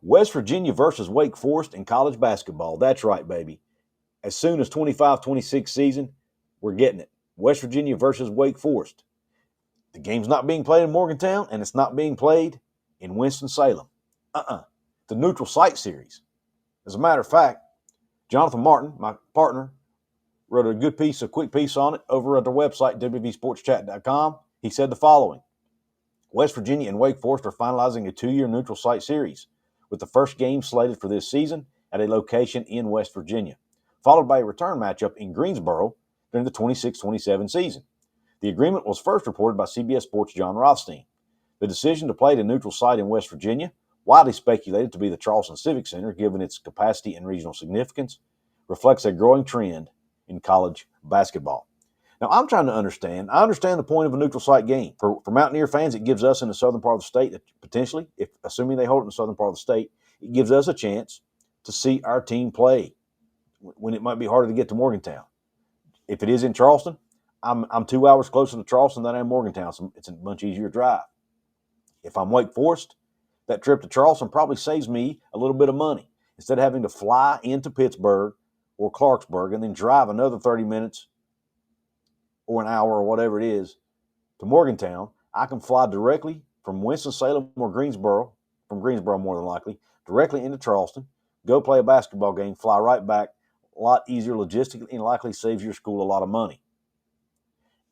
West Virginia versus Wake Forest in college basketball. That's right, baby. As soon as 25-26 season, we're getting it. West Virginia versus Wake Forest. The game's not being played in Morgantown, and it's not being played in Winston-Salem. It's a neutral site series. As a matter of fact, Jonathan Martin, my partner, wrote a quick piece on it over at the website, WVSportsChat.com. He said the following: West Virginia and Wake Forest are finalizing a 2-year neutral site series, with the first game slated for this season at a location in West Virginia, followed by a return matchup in Greensboro during the 26-27 season. The agreement was first reported by CBS Sports' John Rothstein. The decision to play at a neutral site in West Virginia, widely speculated to be the Charleston Civic Center given its capacity and regional significance, reflects a growing trend in college basketball. Now, I understand the point of a neutral site game. For Mountaineer fans, it gives us in the southern part of the state, potentially, assuming they hold it in the southern part of the state, it gives us a chance to see our team play when it might be harder to get to Morgantown. If it is in Charleston, I'm 2 hours closer to Charleston than I am Morgantown, so it's a much easier drive. If I'm Wake Forest, that trip to Charleston probably saves me a little bit of money. Instead of having to fly into Pittsburgh or Clarksburg and then drive another 30 minutes or an hour or whatever it is to Morgantown, I can fly directly from Winston-Salem or Greensboro, from Greensboro more than likely, directly into Charleston, go play a basketball game, fly right back, a lot easier logistically, and likely saves your school a lot of money.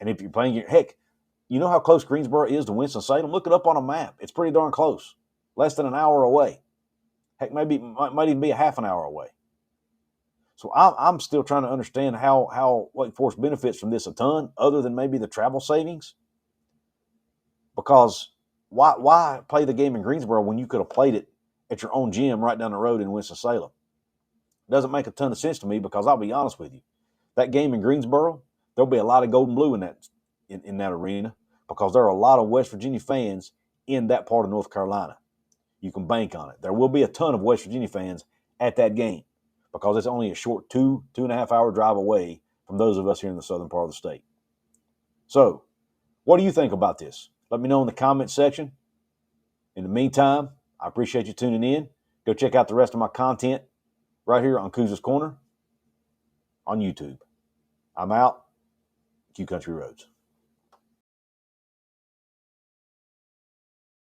And if you're playing you know how close Greensboro is to Winston-Salem? Look it up on a map. It's pretty darn close. Less than an hour away. Heck, might even be a half an hour away. So I'm still trying to understand how Wake Forest benefits from this a ton, other than maybe the travel savings. Because why play the game in Greensboro when you could have played it at your own gym right down the road in Winston-Salem? It doesn't make a ton of sense to me, because I'll be honest with you. That game in Greensboro, there'll be a lot of gold and blue in that arena, because there are a lot of West Virginia fans in that part of North Carolina. You can bank on it. There will be a ton of West Virginia fans at that game, because it's only a short 2.5 hour drive away from those of us here in the southern part of the state. So, what do you think about this? Let me know in the comment section. In the meantime, I appreciate you tuning in. Go check out the rest of my content right here on Couz's Corner on YouTube. I'm out. Q Country Roads.